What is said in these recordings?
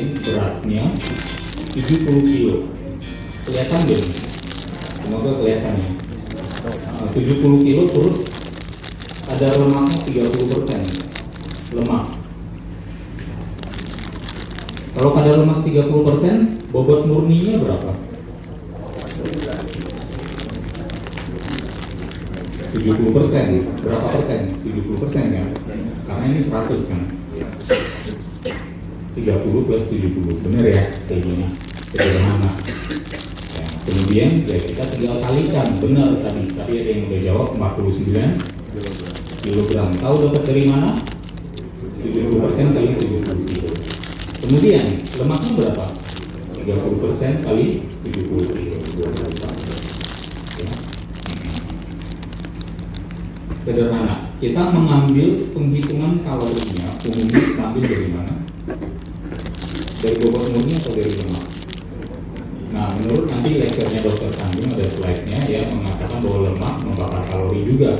kemudian beratnya 70 kilo. Kelihatan belum? Semoga kelihatan ya. 70 kilo terus ada lemaknya 30% lemak. Kalau kadar lemak 30%, bobot murninya berapa? 70%. Berapa persen? 70% kan? Karena ini 100 kan? 30 plus 70. Bener ya? Kayak gini. Sederhana. Ya, kemudian ya kita tinggal kalikan. Benar tadi. Tadi ada yang udah jawab 49 kilogram. Tahu dapat dari mana? 70% kali 70 kilo. Kemudian lemaknya berapa? 30% kali 70 kilo. Ya. Sederhana, kita mengambil penghitungan kalorinya umumnya ambil dari mana? Dari bobot murni atau dari lemak? Nah, menurut nanti lecture-nya Dr. Tanjung ada slide-nya ya mengatakan bahwa lemak membakar kalori juga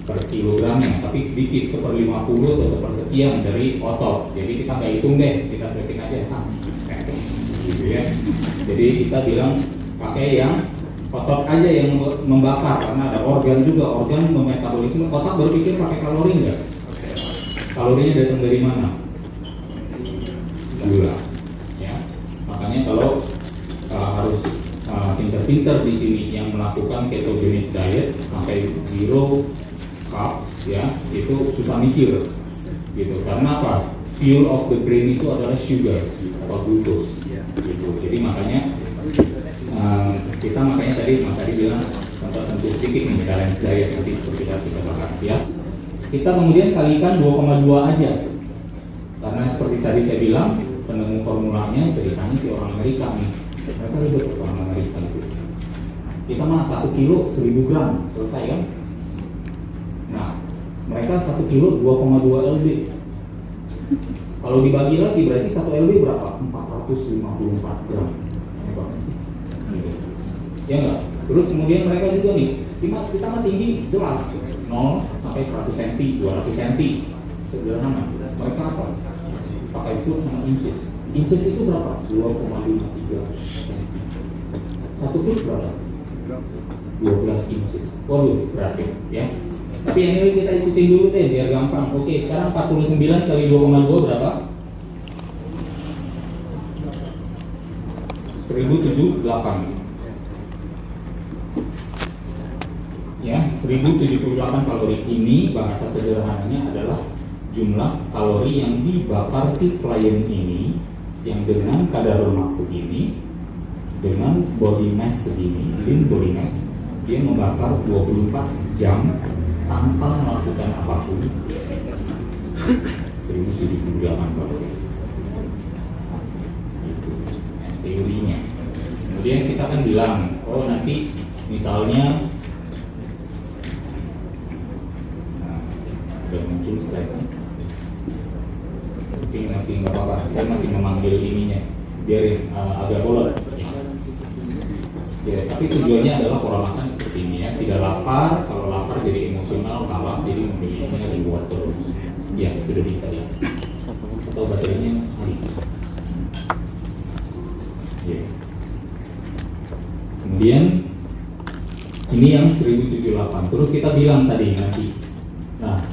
per kilogramnya, tapi sedikit, 1/50 atau sepersekian dari otot. Jadi kita nggak hitung deh, kita setting aja, gitu ya. Jadi kita bilang pakai yang otot aja yang membakar, karena ada organ juga, organ memetabolisme. Otak berpikir pakai kalori enggak? Kalorinya datang dari mana? Gula. Ya, makanya kalau harus pinter-pinter di sini yang melakukan ketogenic diet sampai zero carb, ya itu susah mikir, gitu. Karena apa? Fuel of the brain itu adalah sugar atau glucose, gitu. Jadi makanya kita tadi Mas Adi bilang contoh sentuh sedikit nih balance diet nanti seperti kita bahas ya. Kita kemudian kalikan 2,2 aja, karena seperti tadi saya bilang penemu formulanya ceritanya si orang Amerika nih, mereka hidup orang Amerika itu. Kita mah 1 kilo 1000 gram selesai kan? Nah mereka 1 kilo 2,2 lb. Kalau dibagi lagi berarti 1 lb berapa? 454 gram. Ya enggak? Terus kemudian mereka juga nih, kita mah tinggi jelas 0 sampai 100 cm, 200 cm. Sederhana. Mereka apa? Pakai foot sama inches. Inches itu berapa? 2,53 cm. 1 foot berapa? 12 inches. Waduh, berarti ya. Tapi anyway kita ikutin dulu deh biar gampang. Oke, sekarang 49 kali 2,2 berapa? 1078. Ya, 1078 kalori. Ini bahasa sederhananya adalah jumlah kalori yang dibakar si klien ini yang dengan kadar lemak segini, dengan body mass segini, lean body mass, dia membakar 24 jam tanpa melakukan apapun. 1078 kalori. Itu teorinya. Kemudian kita kan bilang, oh nanti misalnya sudah muncul slide kan? Tapi masih nggak apa-apa, saya masih memanggil ininya biarin agak bolot ya, tapi tujuannya adalah pola makan seperti ini ya, tidak lapar, kalau lapar jadi emosional, kalah jadi memilihnya reward terus ya, sudah bisa ya, atau baterainya hari ya. Kemudian ini yang 1078, terus kita bilang tadi nanti, nah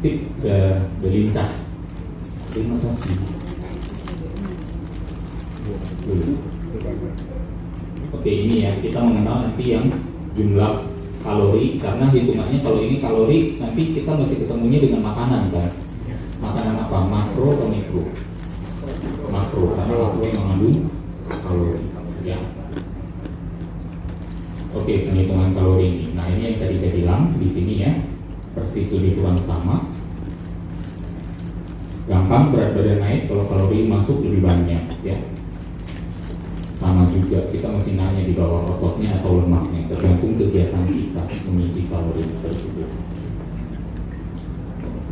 sip, udah lincah. Terima kasih. Oke, ini ya, kita mengenal nanti yang jumlah kalori, karena hitungannya kalau ini kalori nanti kita masih ketemunya dengan makanan kan. Makanan apa? Makro atau mikro? Makro, karena makro yang mengandung kalori ya. Oke, penghitungan kalori ini. Nah, ini yang tadi saya bilang di sini ya, persis lebih kurang sama. Gampang, berat badan naik kalau kalori masuk lebih banyak ya. Sama juga kita mesti nanya di bawah ototnya atau lemaknya, tergantung kegiatan kita mengisi kalori tersebut.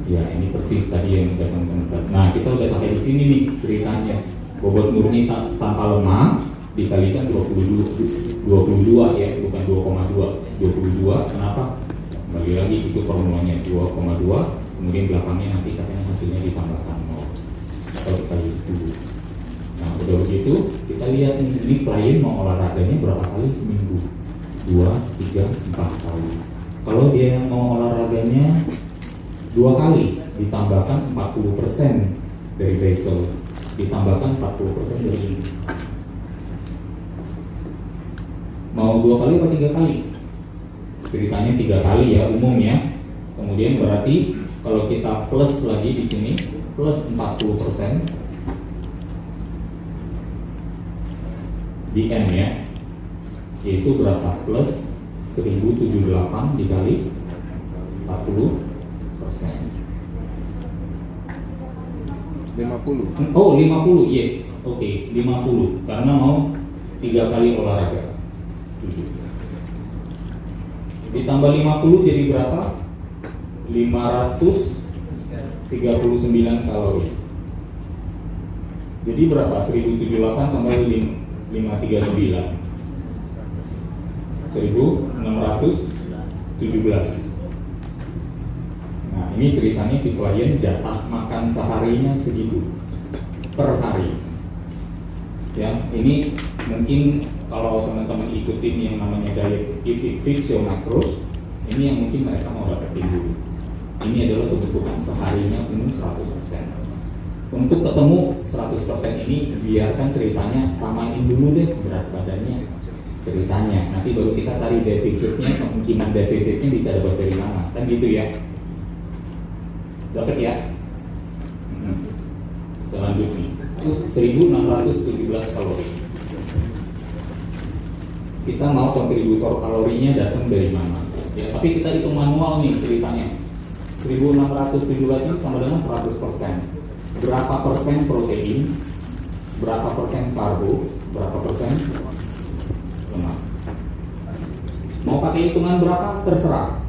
Ya, ini persis tadi yang kita temukan. Nah, kita udah sampai di sini nih ceritanya. Bobot murni tanpa lemak dikalikan 22 ya, bukan 2,2. 22 kenapa? Kembali lagi itu formulanya 2,2, kemudian belakangnya nanti katanya hasilnya ditambahkan 0. Kalau kita dulu. Nah udah begitu kita lihat nih, ini klien mau olahraganya berapa kali seminggu? 2, 3, 4 kali. Kalau dia mau olahraganya 2 kali, ditambahkan 40% dari basal, ditambahkan 40% dari ini. Mau 2 kali atau 3 kali? Ceritanya 3 kali ya umumnya. Kemudian berarti kalau kita plus lagi di sini, plus 40% di M ya, yaitu berapa? Plus 1078 dikali 40%. 50. Oh 50, yes, oke, 50 karena mau 3 kali olahraga. Setuju. Ditambah 50 jadi berapa? 539 kalori. Jadi berapa? 1078 tambah 539, 1617. Nah ini ceritanya si klien jatah makan seharinya segitu per hari. Ya, ini mungkin kalau teman-teman ikutin yang namanya diet If It Fits Your Macros, ini yang mungkin mereka mau dapetin dulu. Ini adalah kebutuhan seharinya penuh 100%. Untuk ketemu 100% ini, biarkan ceritanya samain dulu deh berat badannya ceritanya. Nanti baru kita cari defisitnya, kemungkinan defisitnya bisa dapat dari mana, kan gitu ya. Dapat ya? Selanjutnya, 1617 kalori. Kita mau kontributor kalorinya datang dari mana? Ya, tapi kita hitung manual nih ceritanya. 1617 ini sama dengan 100%. Berapa persen protein, berapa persen karbo, berapa persen lemak. Mau pakai hitungan berapa? Terserah.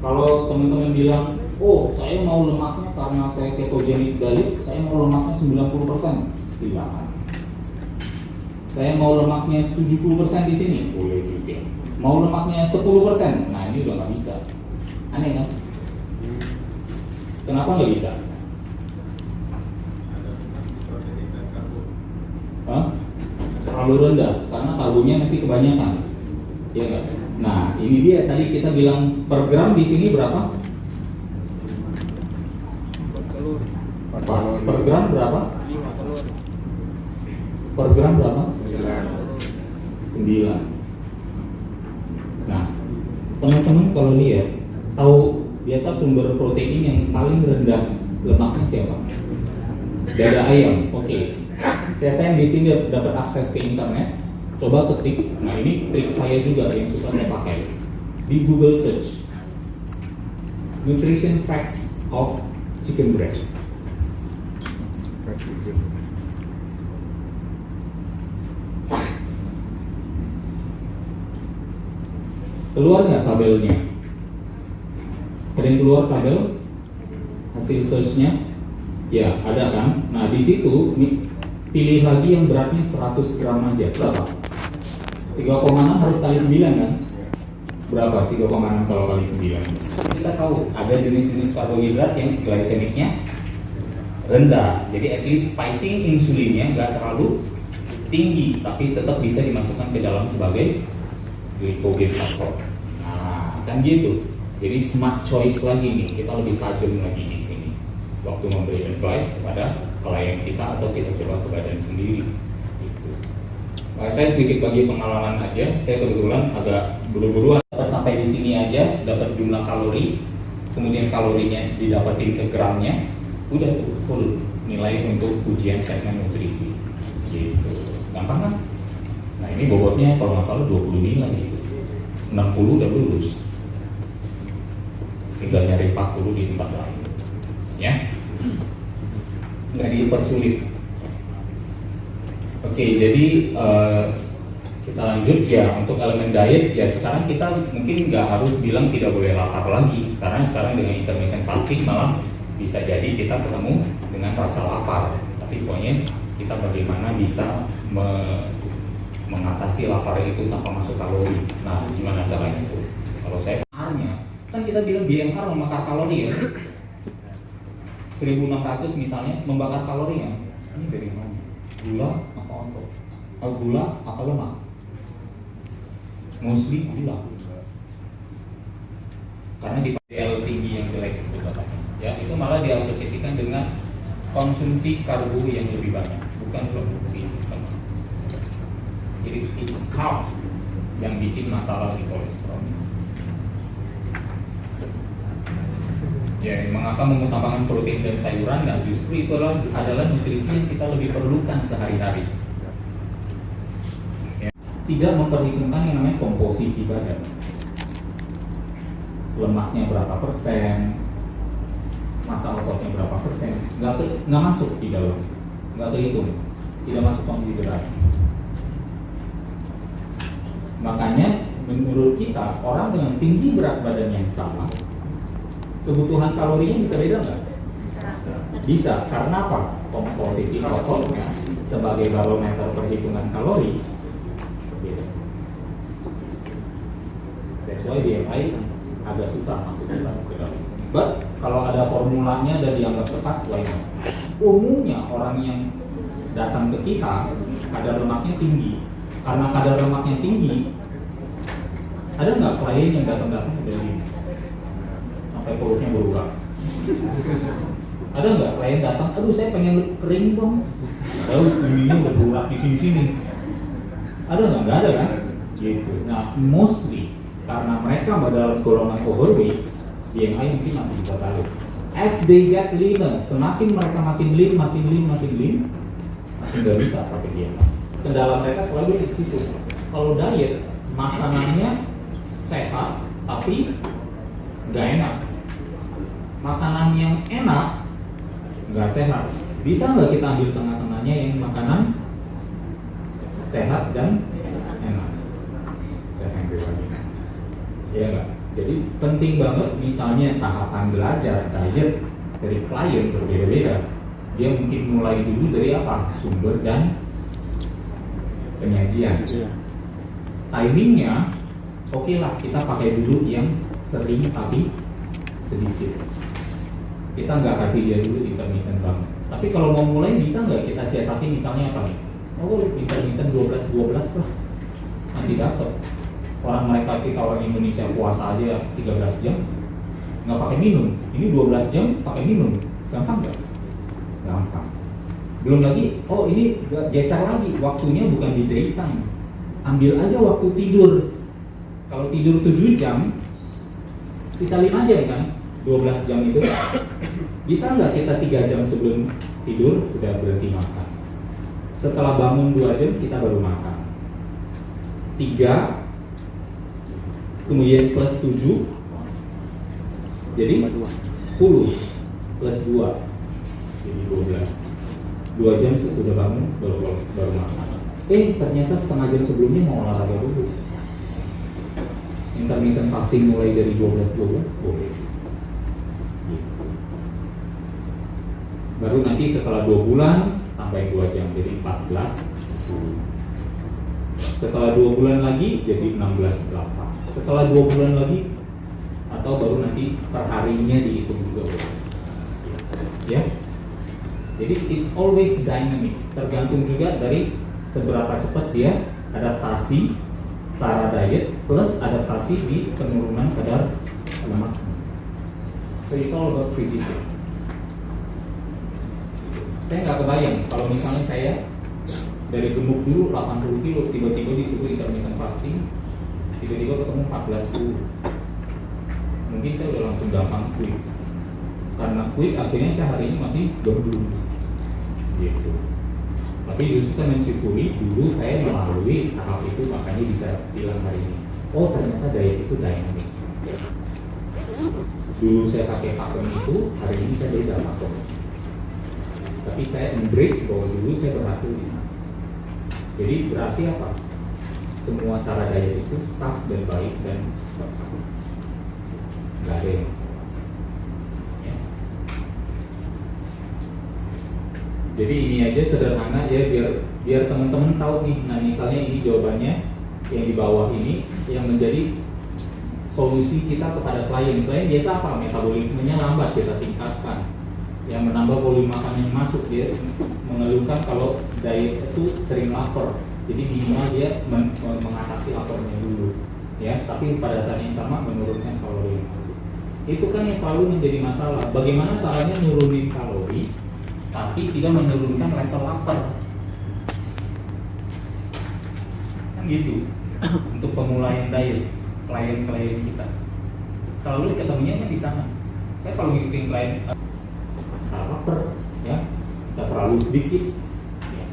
Kalau teman-teman bilang, oh saya mau lemaknya karena saya ketogenic diet, saya mau lemaknya 90%, silakan. Saya mau lemaknya 70% di sini, boleh juga. Mau lemaknya 10%, nah ini udah nggak bisa. Aneh kan? Kenapa nggak bisa? Terlalu rendah, karena karbonya nanti kebanyakan, ya nggak? Nah ini dia tadi kita bilang per gram di sini berapa? Per gram berapa? 5 telur. Per gram berapa? 9. Nah, teman-teman kalau lihat, tahu biasa sumber protein yang paling rendah lemaknya siapa? Dada ayam. Oke. Siapa yang di sini dapat akses ke internet? Coba ketik. Nah, ini trik saya juga yang suka saya pakai. Di Google search nutrition facts of chicken breast. Keluar nggak tabelnya? Ada yang keluar tabel hasil searchnya? Ya, ada kan? Nah, di situ pilih lagi yang beratnya 100 gram aja. Berapa? 3,6 harus kali 9 kan? Berapa? 3,6 kalau kali 9. Kita tahu ada jenis-jenis karbohidrat yang glisemiknya rendah. Jadi at least spiking insulinnya nggak terlalu tinggi, tapi tetap bisa dimasukkan ke dalam sebagai glycogen faktor. Nah, kan gitu. Jadi smart choice lagi nih, kita lebih tajam lagi di sini waktu memberi advice kepada klien kita atau kita coba ke badan sendiri. Gitu. Nah, saya sedikit bagi pengalaman aja. Saya kebetulan agak buru-buru sampai di sini aja, dapat jumlah kalori, kemudian kalorinya didapatin ke gramnya, udah tuh full nilai untuk ujian segmen nutrisi. Gitu. Gampang kan? Nah ini bobotnya kalau nggak salah 20 nilai gitu. 60 udah lulus. Tinggal nyari 40 di tempat lain. Ya. Nggak dipersulit. Oke, jadi kita lanjut ya untuk elemen diet ya. Sekarang kita mungkin nggak harus bilang tidak boleh lapar lagi, karena sekarang dengan intermittent fasting malah bisa jadi kita ketemu dengan rasa lapar. Tapi pokoknya kita bagaimana bisa mengatasi lapar itu tanpa masuk kalori. Nah, gimana caranya itu? Kalau saya makarnya, kan kita bilang BMR membakar kalori ya. 1600 misalnya membakar kalori ya. Ini dari mana? Gula apa otot? Gula apa lemak? Mostly gula. Karena di LDL tinggi yang jelek itu katanya. Ya, itu malah diasosiasikan dengan konsumsi karbo yang lebih banyak, bukan produksi lemak. Jadi it's carb yang bikin masalah di kolesterol. Ya, mengapa mengutamakan protein dan sayuran? Nah, justru itu adalah nutrisi yang kita lebih perlukan sehari-hari. Ya. Tidak memperhitungkan yang namanya komposisi badan. Lemaknya berapa persen, massa ototnya berapa persen, nggak masuk di dalam, nggak terhitung, tidak masuk konsiderasi. Makanya menurut kita orang dengan tinggi berat badan yang sama, kebutuhan kalorinya bisa beda nggak? Bisa, karena apa? Komposisi ototnya sebagai barometer perhitungan kalori berbeda. That's why BMI agak susah masuk ke dalam. But kalau ada formulanya dan dianggap tepat, why not? Umumnya orang yang datang ke kita kadar lemaknya tinggi. Karena kadar lemaknya tinggi, ada nggak klien yang datang dari sampai perutnya berurat? Ada nggak klien datang, aduh saya pengen kering dong, padahal ininya udah berurat di sini. Ada nggak? Nggak ada kan? Gitu. Nah, mostly karena mereka dalam golongan overweight, BMI mungkin masih bisa tarik. As they get leaner, semakin mereka makin lean, makin nggak bisa pakai BMI. Kendala mereka selalu di situ. Kalau diet, makanannya sehat tapi nggak enak. Makanan yang enak nggak sehat. Bisa nggak kita ambil tengah-tengahnya yang makanan sehat dan enak? Saya ambil lagi. Ya nggak. Jadi penting banget misalnya tahapan belajar diet dari klien berbeda-beda. Dia mungkin mulai dulu dari apa? Sumber dan penyajian. Timingnya, oke lah kita pakai dulu yang sering tapi sedikit. Kita nggak kasih dia dulu intermittent banget. Tapi kalau mau mulai bisa nggak kita siasati misalnya apa nih? Oh intermittent 12 lah masih dapat. Orang mereka kita orang Indonesia puasa aja 13 jam nggak pakai minum. Ini 12 jam pakai minum, gampang nggak? Gampang. Belum lagi, oh ini geser lagi, waktunya bukan di daytime. Ambil aja waktu tidur. Kalau tidur 7 jam, sisa 5 jam kan? 12 jam itu. Bisa nggak kita 3 jam sebelum tidur udah berhenti makan? Setelah bangun 2 jam kita baru makan. 3, kemudian plus 7, jadi 10 plus 2, jadi 12. 2 jam sesudah bangun baru makan. Ternyata setengah jam sebelumnya mau olahraga dulu. Intermittent fasting mulai dari 12 boleh. Baru nanti setelah 2 bulan tambah 2 jam jadi 14. Setelah 2 bulan lagi jadi 16/8. Setelah 2 bulan lagi atau baru nanti perharinya dihitung juga. Ya. Jadi it's always dynamic, tergantung juga dari seberapa cepat dia adaptasi cara diet plus adaptasi di penurunan kadar lemak. So it's all about precision. Saya nggak kebayang kalau misalnya saya dari gemuk dulu 80 kilo tiba-tiba disuruh intermittent fasting, tiba-tiba ketemu 14 kilo. Mungkin saya udah langsung gampang quit. Karena quit akhirnya saya hari ini masih gendut. Gitu. Tapi justru saya mensyukuri dulu saya melalui tahap itu, makanya bisa bilang hari ini, oh ternyata diet itu dynamic. Dulu saya pakai pakem itu, hari ini saya beda pakem. Tapi saya embrace bahwa dulu saya berhasil di sana. Jadi berarti apa? Semua cara diet itu sah dan baik dan nggak ada yang Jadi ini aja sederhana ya biar teman-teman tahu nih. Nah misalnya ini jawabannya yang di bawah ini yang menjadi solusi kita kepada klien. Klien biasa apa? Metabolismenya lambat, kita tingkatkan. yang menambah volume makanan yang masuk. Dia mengeluhkan kalau diet itu sering lapar, jadi minimal dia mengatasi laparnya dulu ya, tapi pada saat yang sama menurunkan kalori yang masuk. Itu kan yang selalu menjadi masalah, bagaimana caranya nurunin kalori tapi tidak menurunkan level lapar kan gitu. Untuk pemulaian diet klien-klien kita selalu ketemunya di sana. Saya kalau ngikutin klien lapar ya, kita terlalu sedikit ya.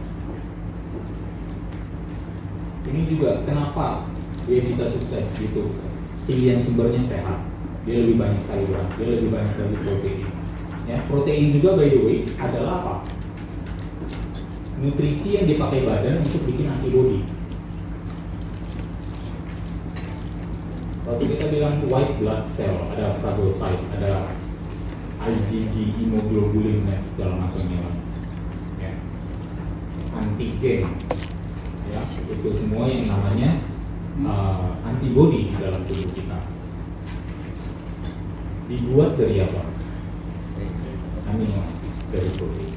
Ini juga kenapa dia bisa sukses gitu, pilihan sumbernya sehat, dia lebih banyak sayuran, dia lebih banyak dari protein ya. Protein juga by the way adalah apa, nutrisi yang dipakai badan untuk bikin antibody. Waktu kita bilang white blood cell, ada phagocyte, ada IgG, hemoglobin dan segala macamnya ya. Antigen ya, itu semua yang namanya antibody dalam tubuh kita. Dibuat dari apa? Amino acid, dari protein.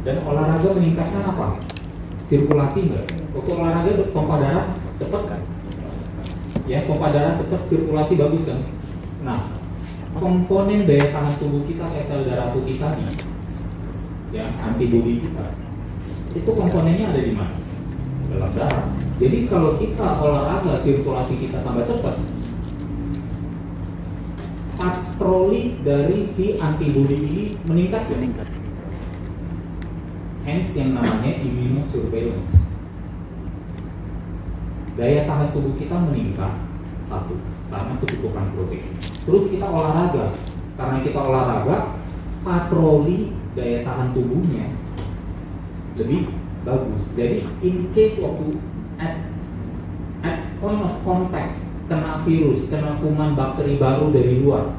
Dan olahraga meningkatkan apa? Sirkulasi enggak? Waktu olahraga pompa darah cepat kan? Ya, pompa darah cepat, sirkulasi bagus kan? Nah, komponen daya tahan tubuh kita kayak sel darah putih tadi ya, antibody kita itu komponennya ada di mana? Dalam darah. Jadi kalau kita olahraga, sirkulasi kita tambah cepat, patroli dari si antibody ini meningkat ya? Hence yang namanya immunosurveillance. Daya tahan tubuh kita meningkat, satu, karena kecukupan protein. Terus kita olahraga, karena kita olahraga, patroli daya tahan tubuhnya lebih bagus. Jadi in case waktu at point of contact kena virus, kena kuman bakteri baru dari luar,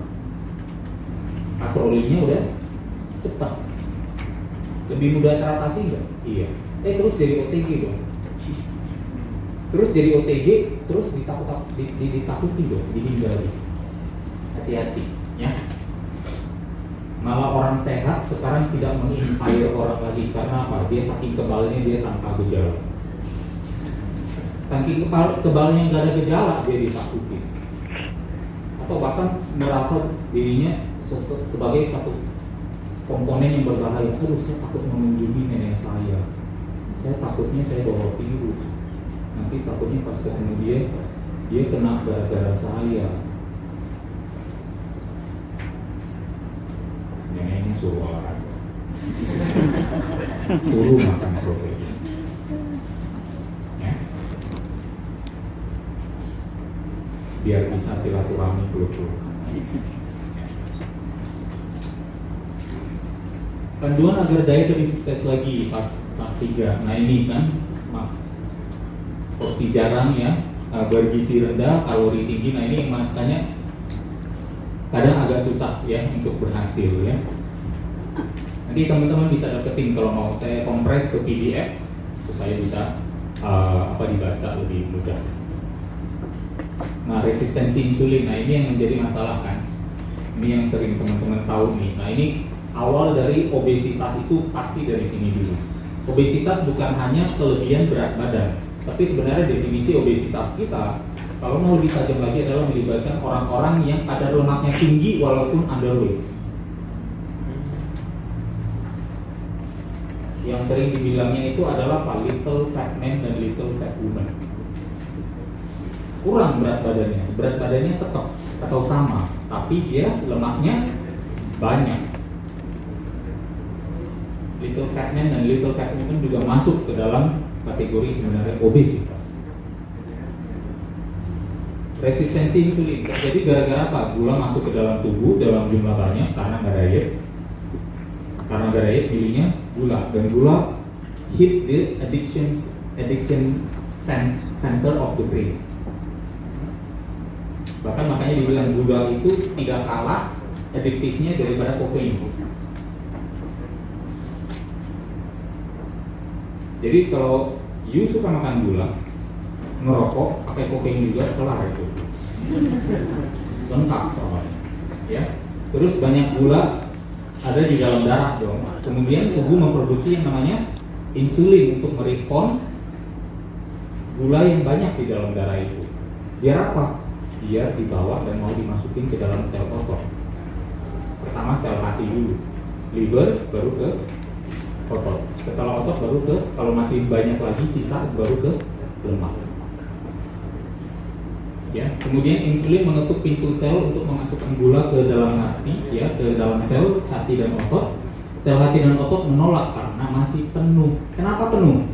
patrolinya udah cepat, lebih mudah teratasi nggak? Iya. Terus jadi OTG dong. Terus jadi OTG, terus ditakuti dong, dihindari. Hati-hati, ya. Malah orang sehat sekarang tidak menginspire orang lagi karena apa? Dia saking kebalnya dia tanpa gejala. Saking kebalnya nggak ada gejala dia ditakuti. Atau bahkan merasa dirinya sebagai satu komponen yang berbahaya. Aduh, saya takut mengunjungi nenek saya. Saya takutnya saya bawa virus. Nanti takutnya pas ketemu dia kena gara-gara saya. Neneknya suruh olahraga, suruh makan protein ya, biar bisa silaturahmi peluk-peluk. Panduan agar diet lebih sukses lagi, part 3. Nah ini kan porsi jarang ya, bergizi rendah, kalori tinggi. Nah ini yang makanya kadang agak susah ya untuk berhasil ya. Nanti teman-teman bisa dapetin kalau mau, saya kompres ke PDF supaya bisa dibaca lebih mudah. Nah resistensi insulin, nah ini yang menjadi masalah kan. Ini yang sering teman-teman tahu nih. Nah ini awal dari obesitas itu pasti dari sini dulu. Obesitas bukan hanya kelebihan berat badan, tapi sebenarnya definisi obesitas kita kalau mau lebih tajam lagi adalah melibatkan orang-orang yang kadar lemaknya tinggi walaupun underweight. Yang sering dibilangnya itu adalah little fat man dan little fat woman. Kurang berat badannya tetap atau sama, tapi dia lemaknya banyak. Little fat man dan little fat woman juga masuk ke dalam kategori sebenarnya obesitas. Resistensi insulin terjadi gara-gara apa? Gula masuk ke dalam tubuh dalam jumlah banyak karena nggak diet. Karena nggak diet pilihnya gula, dan gula hit the addiction center of the brain. Bahkan makanya dibilang gula itu tidak kalah adiktifnya daripada kofein. Jadi kalau you suka makan gula, ngerokok, pakai kofein juga, kelar itu. Lengkap soalnya. Ya. terus banyak gula ada di dalam darah dong. Kemudian tubuh memproduksi yang namanya insulin untuk merespon gula yang banyak di dalam darah itu. Biar apa? Biar dibawa dan mau dimasukin ke dalam sel otot. Pertama sel hati dulu, liver baru ke otot. Setelah otot baru ke, kalau masih banyak lagi sisa baru ke lemak. Ya, kemudian insulin mengetuk pintu sel untuk memasukkan gula ke dalam hati, ya, ke dalam sel hati dan otot. Sel hati dan otot menolak karena masih penuh. Kenapa penuh?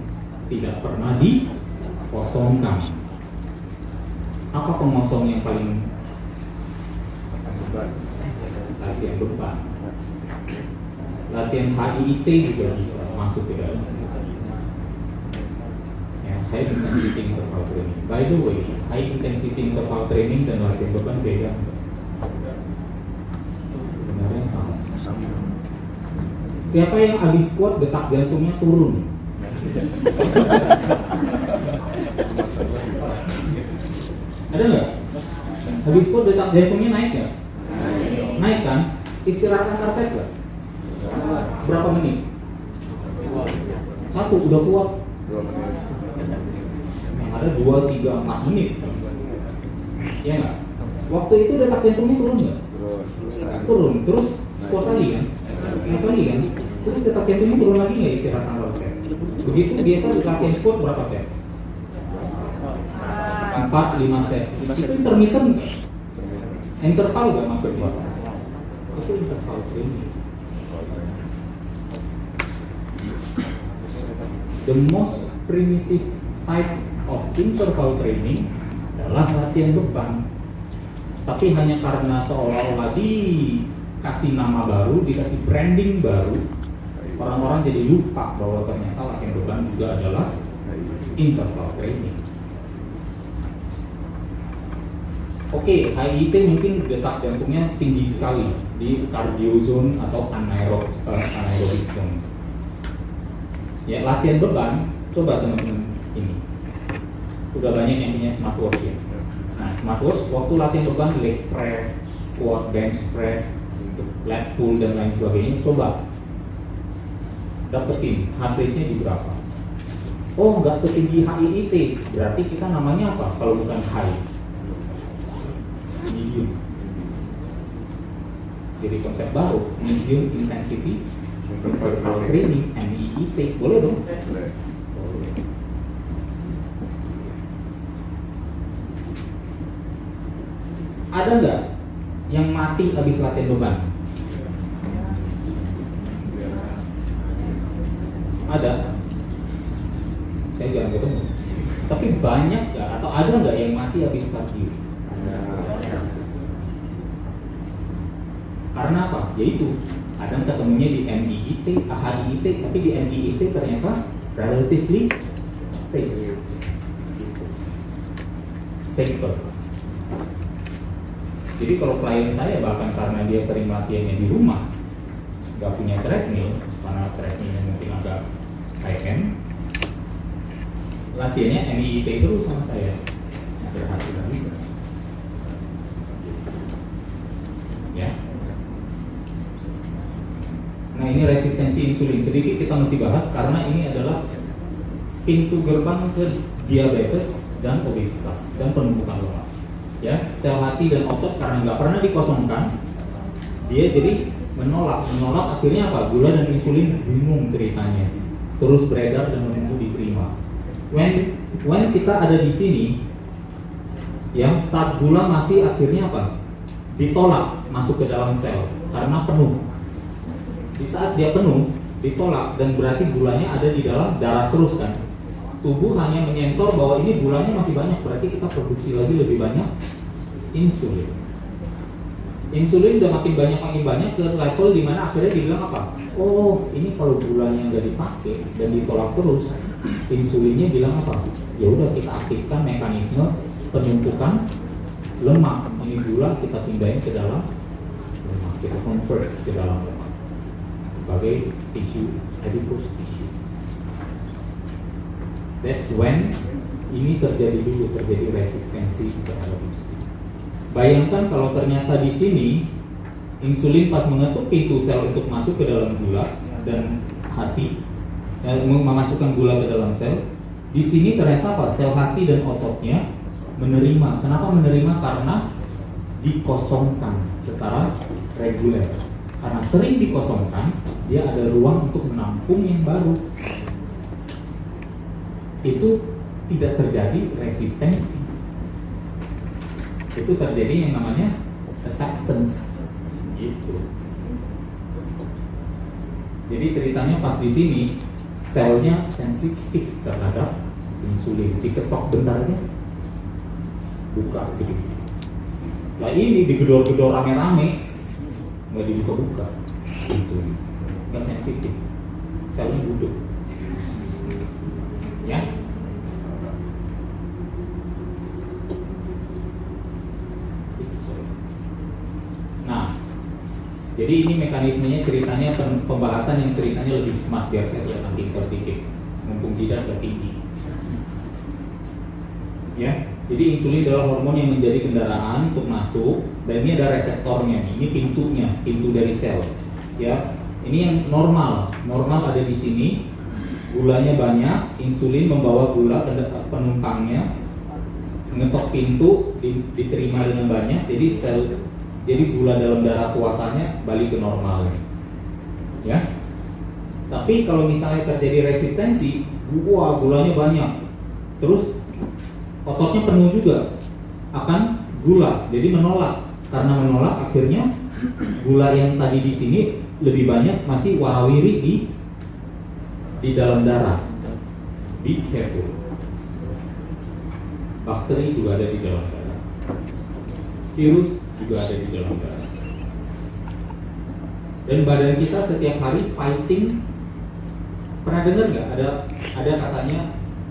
Tidak pernah dikosongkan. Apa pengosong yang paling latihan beban? Latihan HIIT juga bisa masuk ke dalam. High intensity interval training. By the way, high intensity interval training dan latihan beban beda. Sebenarnya sama. Siapa yang habis squat detak jantungnya turun? Ada nggak? Habis squat detak jantungnya naik nggak? Naik kan? Istirahat antar set nggak? Berapa menit? 1 udah kuat. Ada 2, 3, 4 menit. Ya nggak? Waktu itu detak jantungnya turun nggak? Turun. Terus squat lagi kan? Naik lagi kan? Terus detak jantungnya turun lagi nggak istirahat antar set? Begitu biasa latihan squat berapa set? 4, 5 set. Itu intermittent nggak? Interval nggak maksudnya? Itu interval training. The most primitive type of interval training adalah latihan beban. Tapi hanya karena seolah-olah dikasih nama baru, dikasih branding baru, orang-orang jadi lupa bahwa ternyata latihan beban juga adalah interval training. Oke, HIIT mungkin detak jantungnya tinggi sekali di cardio zone atau anaerobic zone. Ya, latihan beban, coba teman-teman ini. Udah banyak yang punya smartwatch ya. Nah, smartwatch waktu latihan beban leg press, squat, bench press, lat pull dan lain sebagainya, coba dapetin heart rate-nya di berapa. Oh, nggak setinggi HIIT, berarti kita namanya apa kalau bukan high? Medium. Jadi konsep baru, medium intensity interval training, MEIT, boleh dong? Boleh. Ada nggak yang mati habis latihan beban? Ada. Saya jarang ketemu. Tapi banyak nggak? Atau ada nggak yang mati habis cardio? Karena apa? Yaitu kadang ketemunya di MEIT, HIIT, tapi di MEIT ternyata relatively safe. Safer. Jadi kalau klien saya bahkan karena dia sering latihannya di rumah, nggak punya treadmill, karena treadmillnya mungkin agak high-end, latihannya MEIT terus sama saya, berhasil juga. Ya. Nah, ini resistensi insulin sedikit kita mesti bahas karena ini adalah pintu gerbang ke diabetes dan obesitas dan penumpukan lemak. Ya, sel hati dan otot karena nggak pernah dikosongkan, dia jadi menolak akhirnya apa? Gula dan insulin bingung ceritanya, terus beredar dan menunggu diterima. When kita ada di sini, yang saat gula masih akhirnya apa? Ditolak masuk ke dalam sel karena penuh. Di saat dia penuh, ditolak dan berarti gulanya ada di dalam darah terus kan. Tubuh hanya menyensor bahwa ini gulanya masih banyak, berarti kita produksi lagi lebih banyak insulin. Insulin udah makin banyak ke level dimana akhirnya dibilang apa? Oh, ini kalau gulanya nggak dipakai dan ditolak terus, insulinnya bilang apa? Ya udah kita aktifkan mekanisme penumpukan lemak. Ini gula kita pindahin ke dalam lemak, kita convert ke dalam lemak sebagai tisu, adipose tissue. That's when ini terjadi resistensi terhadap insulin. Bayangkan kalau ternyata di sini insulin pas mengetuk pintu sel untuk masuk ke dalam gula dan hati, memasukkan gula ke dalam sel. Di sini ternyata apa? Sel hati dan ototnya menerima. Kenapa menerima? Karena dikosongkan secara reguler. Karena sering dikosongkan, dia ada ruang untuk menampung yang baru. Itu tidak terjadi resistensi. Itu terjadi yang namanya acceptance. Gitu. Jadi ceritanya pas di sini selnya sensitif terhadap insulin, diketok bentar aja buka gitu. Nah ini digedor-gedor rame-rame nggak dibuka-buka, gitu. Nggak sensitif, selnya duduk, ya. Nah, jadi ini mekanismenya, ceritanya pembahasan yang ceritanya lebih smart biar saya lihat nanti sedikit, mumpung tidak tinggi. Ya, jadi insulin adalah hormon yang menjadi kendaraan untuk masuk, dan ini ada reseptornya, ini pintunya, pintu dari sel. Ya, ini yang normal ada di sini, gulanya banyak, insulin membawa gula ke penumpangnya, ngetok pintu, diterima dengan banyak, jadi gula dalam darah puasanya balik ke normalnya. Ya. Tapi kalau misalnya terjadi resistensi, gulanya banyak, terus ototnya penuh juga akan gula, jadi menolak. Karena menolak, akhirnya gula yang tadi di sini lebih banyak masih warawiri di dalam darah. Be careful. Bakteri juga ada di dalam darah, virus juga ada di dalam darah. Dan badan kita setiap hari fighting. Pernah dengar nggak ada katanya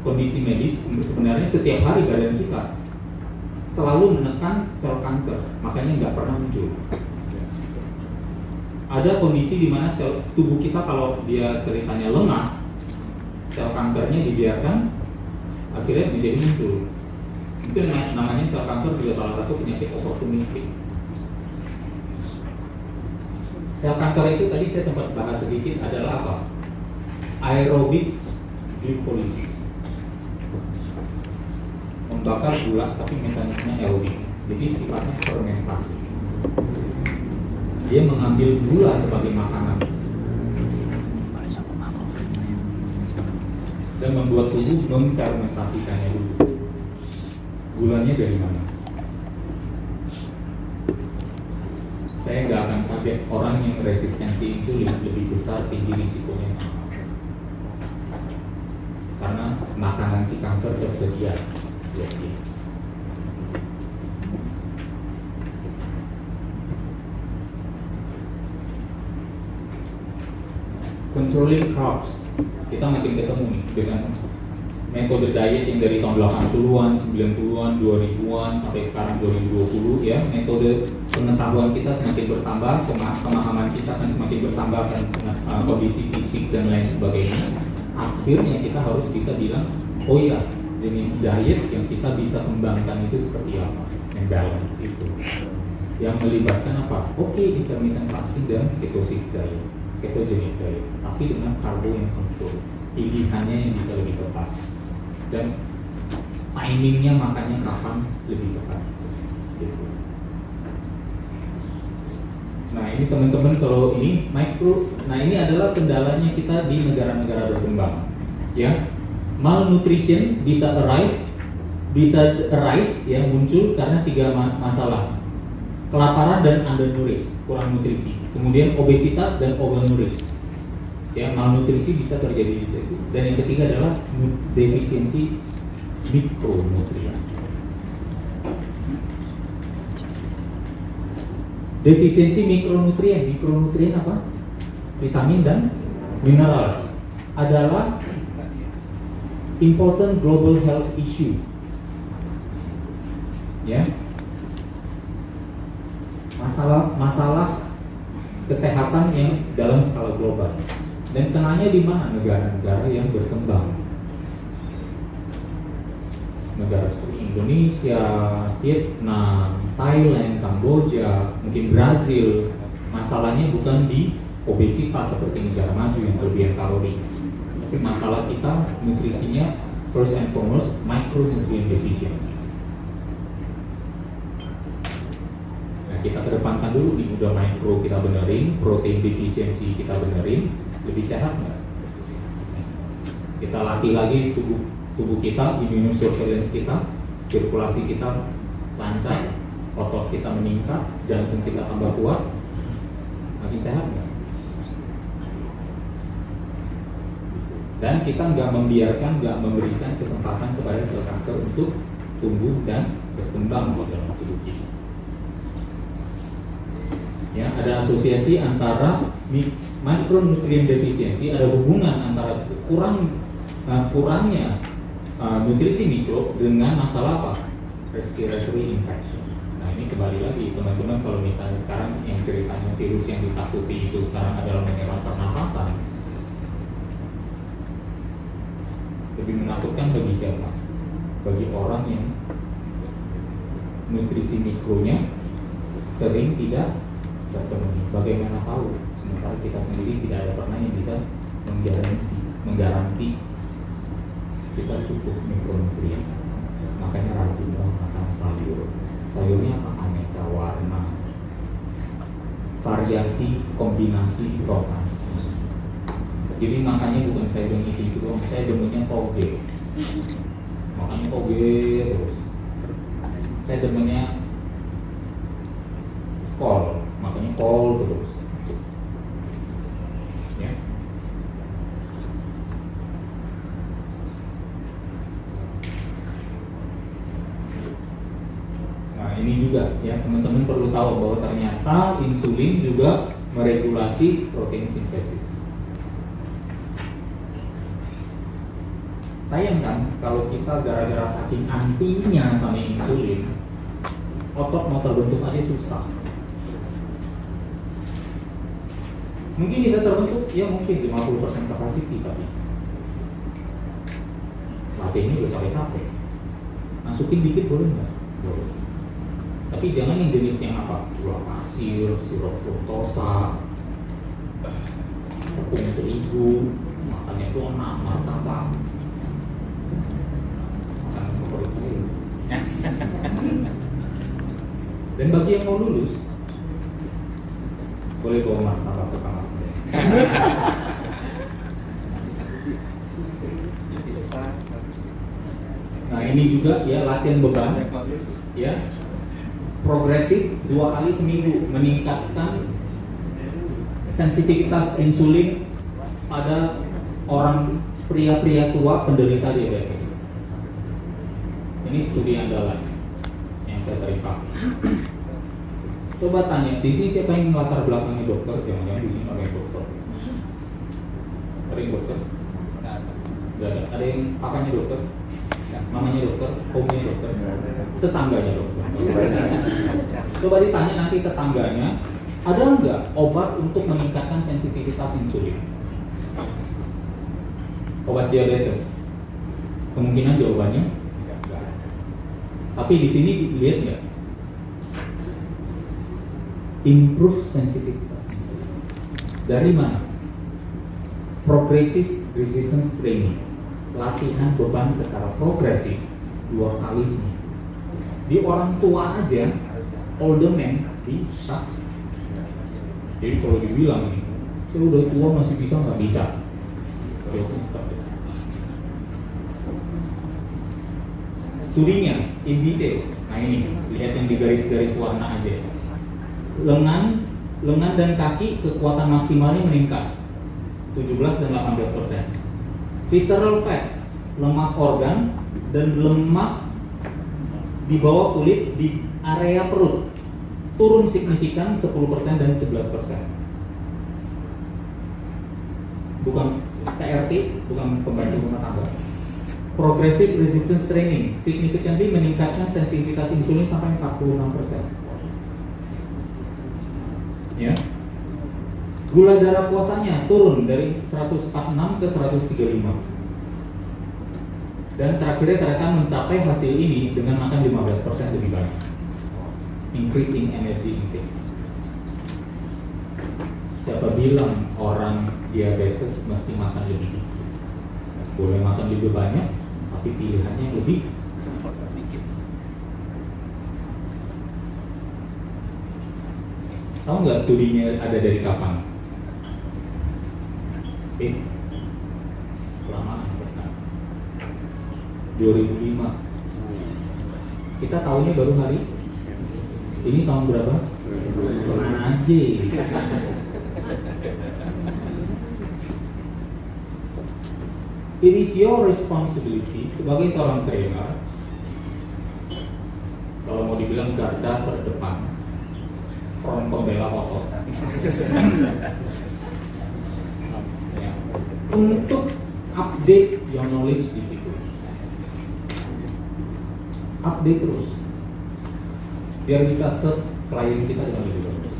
kondisi medis, sebenarnya setiap hari badan kita selalu menekan sel kanker, makanya nggak pernah muncul. Ada kondisi di mana sel tubuh kita kalau dia ceritanya lengah, sel kankernya dibiarkan, akhirnya menjadi muncul. Itu namanya sel kanker juga salah satu penyakit oportunistik. Sel kanker itu tadi saya sempat bahas sedikit adalah apa? Aerobik glikolisis. Membakar gula tapi mekanisme aerobik. Jadi sifatnya fermentasi. Dia mengambil gula sebagai makanan dan membuat tubuh memfermentasikannya dulu. Gulanya dari mana? Saya nggak akan kaget orang yang resistensi insulin lebih besar tinggi risikonya, karena makanan si kanker tersedia. Controlling carbs, kita makin ketemu nih dengan metode diet yang dari tahun 80-an, 90-an, 2000-an sampai sekarang 2020 ya. Metode pengetahuan kita semakin bertambah, pemahaman kita akan semakin bertambah dengan kondisi fisik dan lain sebagainya. Akhirnya kita harus bisa bilang, oh iya, jenis diet yang kita bisa kembangkan itu seperti apa, yang balance itu, yang melibatkan apa? Oke, intermittent fasting dan ketosis diet, ketogenic diet, tapi dengan karbo yang kontrol, pilihannya yang bisa lebih tepat, dan timingnya makanya kapan lebih tepat. Gitu. Nah ini teman-teman kalau ini micro, nah ini adalah kendalanya kita di negara-negara berkembang, ya. Malnutrition bisa arise ya, muncul karena 3 masalah: kelaparan dan undernourished, kurang nutrisi, kemudian obesitas dan overnourished. Ya, malnutrisi bisa terjadi di situ. Dan yang ketiga adalah defisiensi mikronutrien. Defisiensi mikronutrien apa? Vitamin dan mineral adalah important global health issue. Ya. Masalah kesehatan yang dalam skala global. Dan kenanya di mana? Negara-negara yang berkembang. Negara seperti Indonesia, Vietnam, Thailand, Kamboja, mungkin Brazil, Masalahnya bukan di obesitas seperti negara maju yang kelebihan kalori, tapi masalah kita nutrisinya first and foremost micronutrient deficiency. Nah, kita kedepankan dulu nih, udah micro kita benerin, protein deficiency kita benerin, lebih sehat nggak? Kita latih lagi tubuh kita, immunosurveillance kita, sirkulasi kita lancar, otot kita meningkat, jantung kita tambah kuat, makin sehat nggak? Dan kita nggak memberikan kesempatan kepada sel kanker untuk tumbuh dan berkembang di dalam tubuh kita. Ya, ada asosiasi antara micronutrient deficiency, ada hubungan antara kurangnya nutrisi mikro dengan masalah apa? Respiratory infections. Nah, ini kembali lagi teman-teman, kalau misalnya sekarang yang ceritanya virus yang ditakuti itu sekarang adalah menyerang pernafasan, lebih menakutkan bagi siapa? Bagi orang yang nutrisi mikronya sering tidak terpenuhi. Bagaimana tahu? Sementara kita sendiri tidak ada pernah yang bisa menggaranti kita cukup mikronutrien. Makanya rajinlah makan sayur. Sayurnya apa? Aneka warna, variasi, kombinasi, rotasi. Jadi makanya bukan saya demen itu doang, saya demennya toge. Makanya toge terus. Saya demennya kol, makanya kol terus. Ya. Nah, ini juga ya, teman-teman perlu tahu bahwa ternyata insulin juga meregulasi protein sintesis. Sayang kan kalau kita gara-gara saking antinya sama insulin, otot mau terbentuk aja susah. Mungkin bisa terbentuk, ya mungkin 50% capacity, tapi latihnya udah capek-capek. Masukin dikit boleh nggak? Boleh. Tapi jangan yang jenis yang apa? Gula pasir, sirup fruktosa, tepung terigu, makannya donat, martabak. Dan bagi yang mau lulus, boleh bawa martabak ke kamar saya. Nah, ini juga ya latihan beban, ya progresif 2 kali seminggu, meningkatkan sensitivitas insulin pada orang pria-pria tua penderita diabetes. Ini studi andalan yang saya sering pakai. Coba tanya, di sini siapa yang latar belakangnya dokter? Jangan-jangan di sini orang dokter. Ada yang dokter? Nggak ada. Ada yang pakannya dokter? Mamanya dokter? Omnya dokter? Tetangganya dokter? Coba ditanya nanti tetangganya, ada nggak obat untuk meningkatkan sensitivitas insulin? Obat diabetes? Kemungkinan jawabannya tapi di sini lihat nggak, improve sensitivitas dari mana? Progressive resistance training, latihan beban secara progresif 2 kali seminggu. Di orang tua aja, older man bisa. Jadi kalau dibilang nih, saya udah tua masih bisa nggak? Bisa. Studinya in detail. Nah ini, lihat yang di garis-garis warna aja. Lengan dan kaki kekuatan maksimalnya meningkat 17 dan 18%. Visceral fat, lemak organ dan lemak di bawah kulit di area perut turun signifikan 10% dan 11%. Bukan PRT, bukan pembantu rumah tangga. Progressive resistance training significantly meningkatkan sensitivitas insulin sampai 46%. Ya. Gula darah puasanya turun dari 146 ke 135. Dan terakhirnya ternyata mencapai hasil ini dengan makan 15% lebih banyak. Increasing energy intake. Siapa bilang orang diabetes mesti makan lebih dikit? Boleh makan lebih banyak, tapi pilihannya lebih dikit. Tahu nggak studinya ada dari kapan? Lama, 2005. Kita tahunya baru hari ini tahun berapa? Tenang aja. It is your responsibility sebagai seorang trainer, kalau mau dibilang garda terdepan, front pembela otot, ya, untuk update your knowledge di situ, update terus, biar bisa serve klien kita dengan lebih bagus.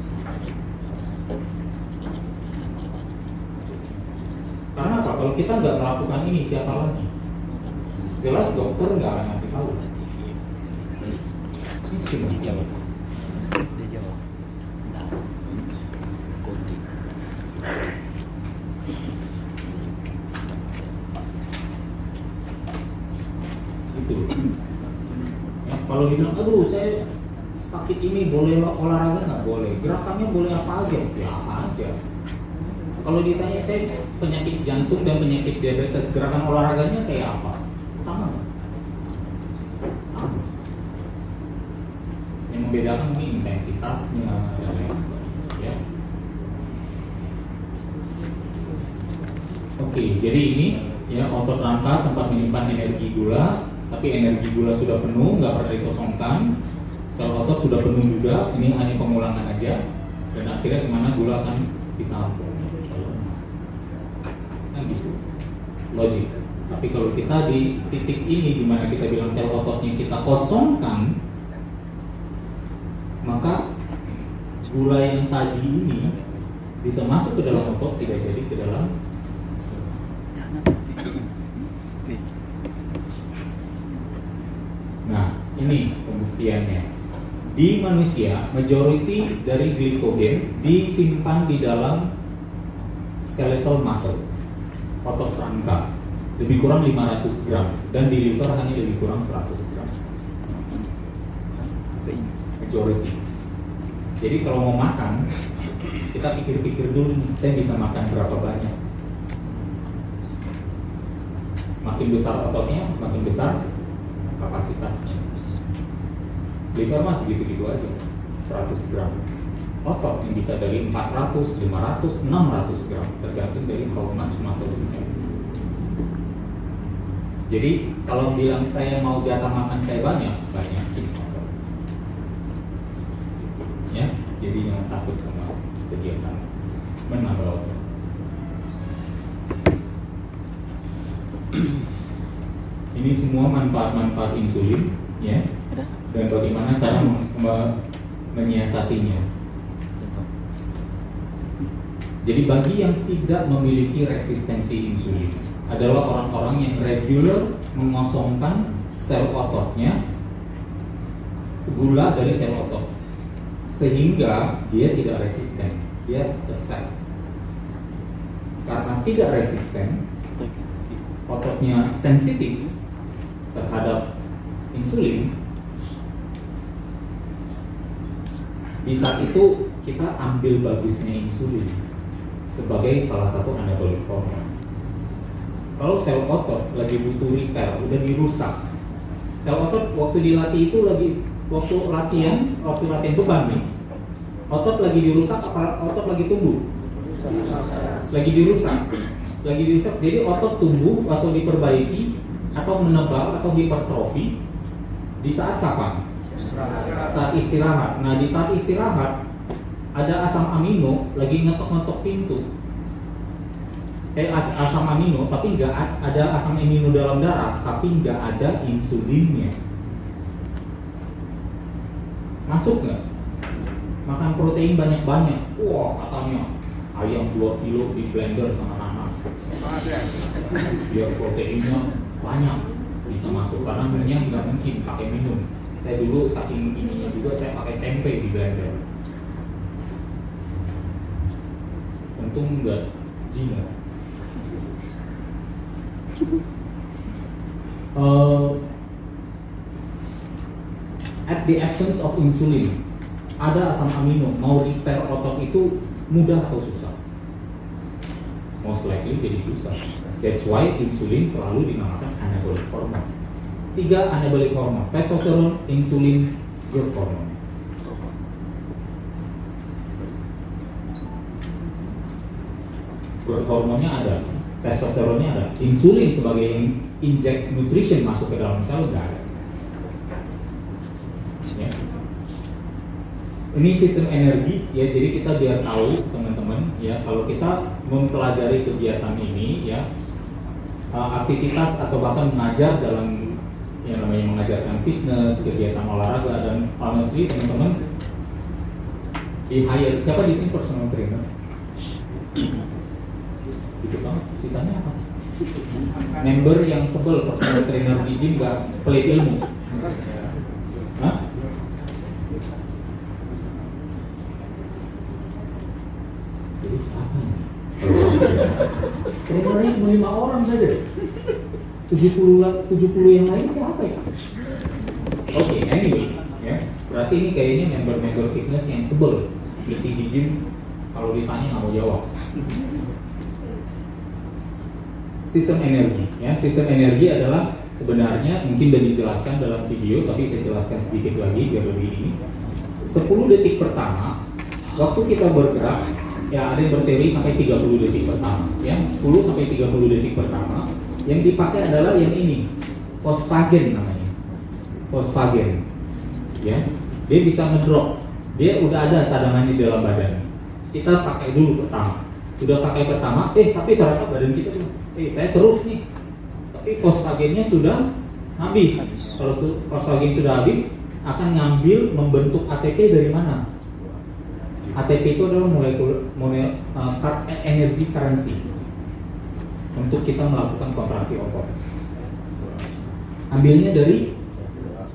Karena apa? Kalau kita nggak melakukan ini, siapa lagi? Jelas dokter nggak akan ngasih tahu. Ini cuma jawab. Dia jawab. Nah, konti. Itu. Ya, kalau dibilang, aduh saya sakit ini boleh olahraga nggak? Boleh. Gerakannya boleh apa aja? Ya apa aja. Kalau ditanya saya penyakit jantung dan penyakit diabetes, gerakan olahraganya kayak apa? Sama. Sama. Yang membedakan mungkin intensitasnya dan lain sebagainya. Ya. Oke, jadi ini ya otot rangka tempat menyimpan energi gula, tapi energi gula sudah penuh, nggak pernah dikosongkan. Sel otot sudah penuh juga, ini hanya pengulangan aja, dan akhirnya kemana gula akan ditampung. Gitu, logik. Tapi kalau kita di titik ini di mana kita bilang sel ototnya kita kosongkan, maka gula yang tadi ini bisa masuk ke dalam otot, tidak jadi ke dalam. Nah, ini pembuktiannya. Di manusia, majority dari glikogen disimpan di dalam skeletal muscle, otot rangka, lebih kurang 500 gram, dan di liver hanya lebih kurang 100 gram. Majority. Jadi kalau mau makan, kita pikir-pikir dulu nih, saya bisa makan berapa banyak. Makin besar ototnya, makin besar kapasitasnya. Liver masih gitu-gitu aja, 100 gram. Otot yang bisa dari 400, 500, 600 gram, tergantung dari how much muscle you have. Jadi kalau bilang saya mau jatah makan saya banyak. Ya, jadi jangan takut sama kegiatan menambah otot. Ini semua manfaat-manfaat insulin, ya, dan bagaimana cara menyiasatinya. Jadi bagi yang tidak memiliki resistensi insulin adalah orang-orang yang regular mengosongkan sel ototnya, gula dari sel otot, sehingga dia tidak resisten, dia accept. Karena tidak resisten, ototnya sensitif terhadap insulin. Di saat itu kita ambil bagusnya insulin sebagai salah satu anabolic hormone. Kalau sel otot lagi butuh repair, udah dirusak. Sel otot waktu dilatih itu waktu latihan beban nih. Otot lagi dirusak, apa otot lagi tumbuh? Lagi dirusak. Jadi otot tumbuh atau diperbaiki atau menebal atau hipertrofi di saat kapan? Saat istirahat. Nah, di saat istirahat ada asam amino lagi ngetok-ngetok pintu. Asam amino, tapi nggak ada asam amino dalam darah, tapi nggak ada insulinnya. Masuk nggak? Makan protein banyak-banyak. Wah, katanya ayam 2 kilo di blender sama nanas. Biar proteinnya banyak bisa masuk, karena minyak nggak mungkin pakai minum. Saya dulu saking ininya juga saya pakai tempe di blender. untung nggak Gino. At the absence of insulin, ada asam amino, mau repair otot itu mudah atau susah? Most likely jadi susah. That's why insulin selalu dinamakan anabolic hormone. 3 anabolic hormone: testosteron, insulin, growth hormone. Growth hormonnya ada, testosteronnya ada, insulin sebagai yang inject nutrition masuk ke dalam sel nggak ada. Ya. Ini sistem energi ya, jadi kita biar tahu teman-teman ya, kalau kita mempelajari kegiatan ini ya, aktivitas atau bahkan mengajar dalam yang namanya mengajarkan fitness, kegiatan olahraga, dan honestly teman-teman di hire, siapa di sini personal trainer? Gitu kan, sisanya apa? Member yang sebel personal trainer di gym gak pelit ilmu. Hah? Jadi siapa nih? Trainernya cuma 5 orang saja. 70 yang lain siapa ya? Oke, anyway, ya. Berarti ini kayaknya member-member fitness yang sebel meeting di gym, kalau ditanya nggak mau jawab. Sistem energi, ya. Sistem energi adalah sebenarnya mungkin sudah dijelaskan dalam video, tapi saya jelaskan sedikit lagi biar lebih ini. 10 detik pertama, waktu kita bergerak, ya ada yang berteori sampai 30 detik pertama, ya. 10 sampai 30 detik pertama, yang dipakai adalah yang ini, fosfagen namanya, fosfagen, ya. Dia bisa ngedrop, dia udah ada cadangan di dalam badan. Kita pakai dulu pertama, sudah pakai pertama, tapi ternyata badan kita tuh, saya terus nih, tapi fosfagennya sudah habis. Kalau fosfagen sudah habis, akan ngambil membentuk ATP dari mana? ATP itu adalah energy currency untuk kita melakukan kontraksi otot. Ambilnya dari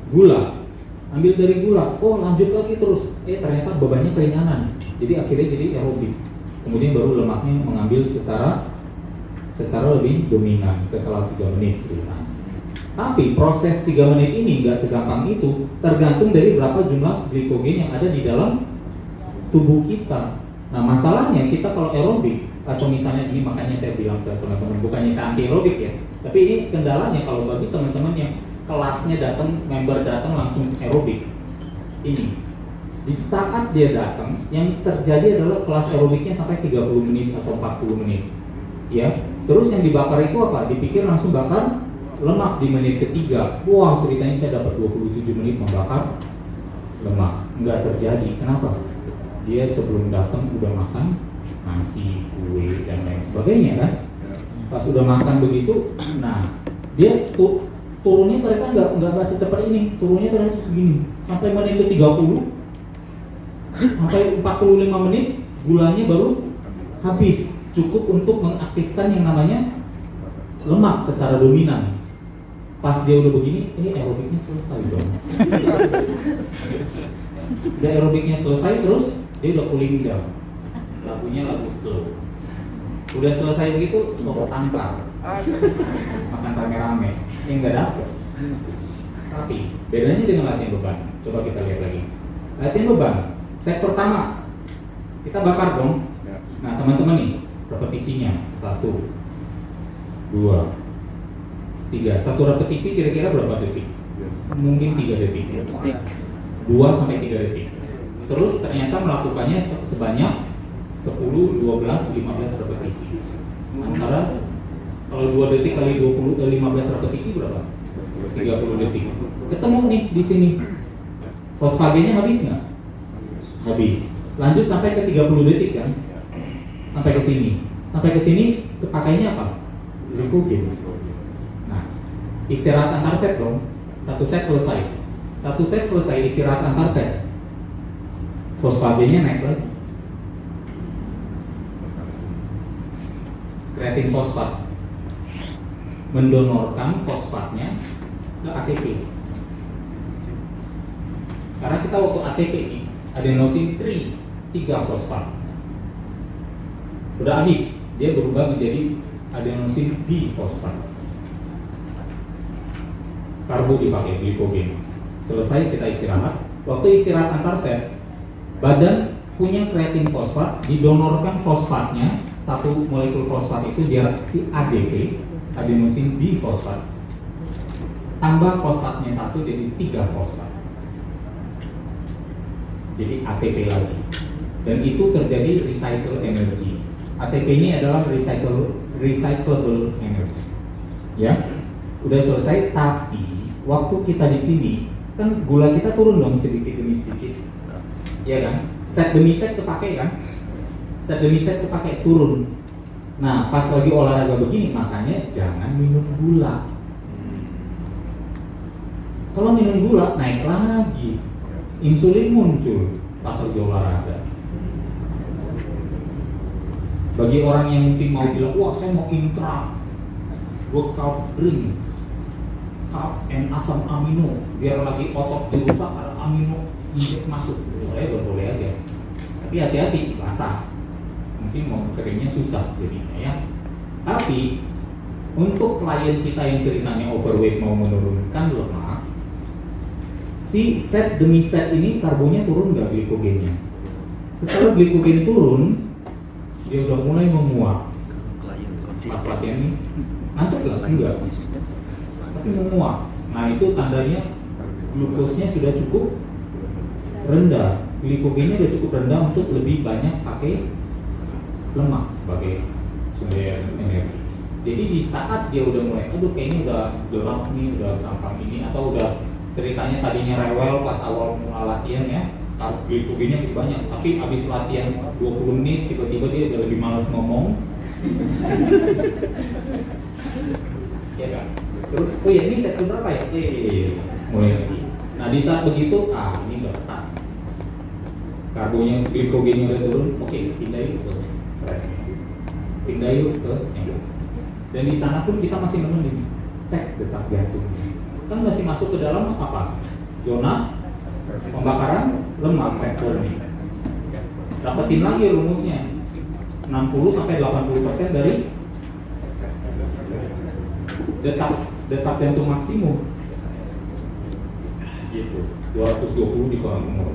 gula, ambil dari gula, lanjut lagi terus, ternyata bebannya keringanan, jadi akhirnya jadi aerobik. Kemudian baru lemaknya mengambil secara lebih dominan setelah 3 menit ceritanya. Tapi proses 3 menit ini nggak segampang itu, tergantung dari berapa jumlah glikogen yang ada di dalam tubuh kita. Nah masalahnya kita kalau aerobik, atau misalnya ini makanya saya bilang ke teman-teman, bukannya saya anti aerobik ya, tapi ini kendalanya kalau bagi teman-teman yang kelasnya datang, member datang langsung aerobik, ini di saat dia datang yang terjadi adalah kelas aerobiknya sampai 30 menit atau 40 menit, ya. Terus yang dibakar itu apa? Dipikir langsung bakar lemak di menit ketiga. Wah, ceritanya saya dapat 27 menit membakar lemak. Enggak terjadi. Kenapa? Dia sebelum datang udah makan nasi, kue, dan lain sebagainya kan. Pas udah makan begitu, nah dia turunnya ternyata nggak secepat ini. Turunnya ternyata segini. Sampai menit ke 30, sampai 45 menit gulanya baru habis. Cukup untuk mengaktifkan yang namanya lemak secara dominan. Pas dia udah begini, aerobiknya selesai dong. Udah aerobiknya selesai, terus dia udah cooling down. Lagunya lagu slow. Udah selesai begitu, soto tampar, makan rame-rame, yang nggak dapet. Tapi bedanya dengan latihan beban. Coba kita lihat lagi. Latihan beban, set pertama kita bakar dong. Nah teman-teman nih, repetisinya 1, 2, 3. Satu repetisi kira-kira berapa detik? Mungkin 3 detik. 2 sampai 3 detik. Terus ternyata melakukannya sebanyak 10, 12, 15 repetisi. Antara kalau 2 detik kali 15 repetisi berapa? 30 detik. Ketemu nih di sini. Fosfagennya habis nggak? Habis. Lanjut sampai ke 30 detik kan? Sampai ke sini. Sampai ke sini kepakainya apa? Glikogen. Nah, istirahat antar set dong. 1 set selesai. 1 set selesai, istirahat antar set. Fosfagennya naik lagi. Kreatin fosfat mendonorkan fosfatnya ke ATP. Karena kita waktu ATP ini adenosin 3 fosfat. udah habis, dia berubah menjadi adenosin difosfat. Karbo dipakai, glikogen. Selesai kita istirahat. Waktu istirahat antar set, badan punya kreatin fosfat, didonorkan fosfatnya, satu molekul fosfat itu biar si ADP, adenosin difosfat, tambah fosfatnya satu jadi 3 fosfat, jadi ATP lagi, dan itu terjadi recycle energy. ATP ini adalah recyclable energy. Ya, udah selesai. Tapi waktu kita di sini kan gula kita turun dong sedikit demi sedikit, ya kan? Set demi set kepake kan? Set demi set kepake turun. Nah, pas lagi olahraga begini, makanya jangan minum gula. Kalau minum gula naik lagi, insulin muncul pas lagi olahraga. Bagi orang yang mungkin mau bilang, wah saya mau intra workout drink, carb and asam amino, biar lagi otot dirusak ada amino injek masuk, boleh aja. Tapi hati-hati, basah. Mungkin mau keringnya susah jadinya ya. Tapi untuk klien kita yang ceritanya overweight mau menurunkan lemak, si set demi set ini karbonnya turun nggak glikogennya? Setelah glikogen turun, dia udah mulai menguap. Klien Pas konsisten. latihan ini, ngantuk nggak? Enggak. Konsisten. Tapi menguap. Nah itu tandanya glukosnya sudah cukup rendah, glikogennya sudah cukup rendah untuk lebih banyak pakai lemak sebagai sumber energi. Jadi di saat dia udah mulai, aduh kayaknya udah gelap nih, udah gampang ini, atau udah ceritanya tadinya rewel pas awal mulai latihan ya, glikogennya habis banyak, tapi habis latihan 20 menit tiba-tiba dia udah lebih malas ngomong. Ya kan? Terus, oh ya ini set berapa ya? Mulai lagi. Nah di saat begitu, ini udah ketat. Karbonya, glikogennya udah turun, oke, pindah yuk ke treadmill. Pindah yuk ke yang. Dan di sana pun kita masih nemenin, cek detak jantung. Kan masih masuk ke dalam apa? Zona pembakaran lemak, fat burning. Dapetin lagi rumusnya, 60-80% dari detak jantung maksimum. Gitu. 220 di kolom umur.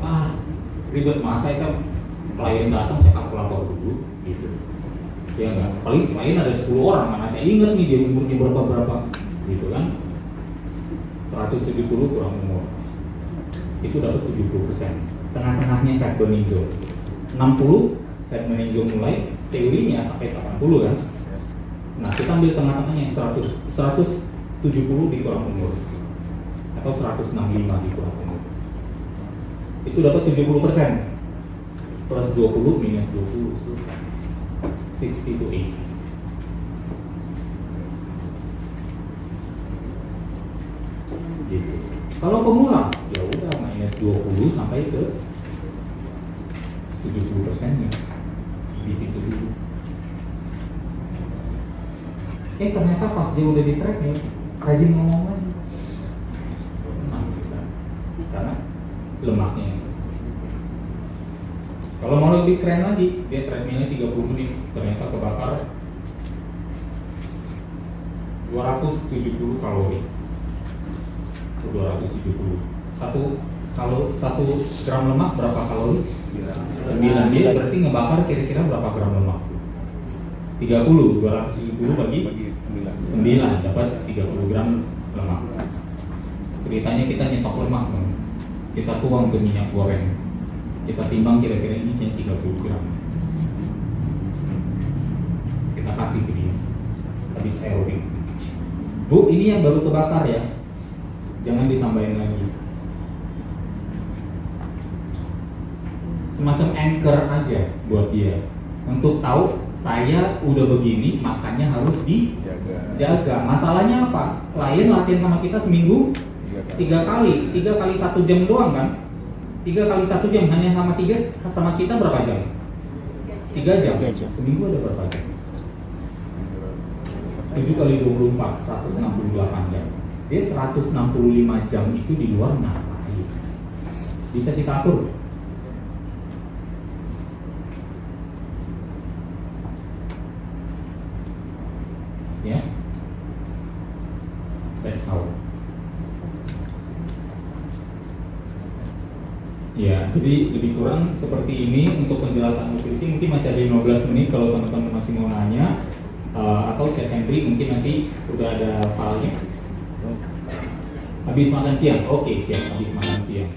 Ribet, masa saya klien datang saya kalkulator dulu gitu. Ya enggak, paling klien ada 10 orang, mana saya ingat nih dia umurnya berapa gitu kan. 170 kurang umur itu dapat 70%. Tengah-tengahnya fat burning zone 60, fat burning zone mulai teorinya sampai 80 kan. Nah kita ambil tengah-tengahnya 170 di kurang umur atau 165 di kurang umur, itu dapat 70%. Plus 20 minus 20 selesai, 60 to 80. Gitu. Kalau pemula ya udah minus 20 sampai ke 70%-nya di situ dulu. Ternyata pas dia udah di track nih rajin ngomong lagi. Karena lemaknya. Kalau mau lebih keren lagi, dia treadmillnya 30 menit, ternyata kebakar 270 kalori. 270. Kalau 1 gram lemak berapa kalori? 9. Dia berarti ngebakar kira-kira berapa gram lemak? 30. 270 bagi 9 dapat 30 gram lemak. Ceritanya kita nyetok lemak, kita tuang ke minyak goreng, kita timbang kira-kira ini 30 gram, kita kasih ke dia habis aerobik. Bu, ini yang baru kebakar ya, jangan ditambahin lagi. Semacam anchor aja buat dia untuk tahu saya udah begini, makannya harus dijaga. Masalahnya apa? Klien latihan sama kita seminggu 3 kali 1 jam doang kan? 3 kali 1 jam, hanya sama kita berapa jam? 3 jam. Seminggu ada berapa jam? 7 kali 24, 168 jam. Dia 165 jam itu di luar ngapain? Bisa kita atur. Ya, jadi lebih kurang seperti ini untuk penjelasan nutrisi. Mungkin masih ada 15 menit kalau teman-teman masih mau nanya, atau chat entry mungkin nanti udah ada filenya. Habis makan siang, oke siap, habis makan siang.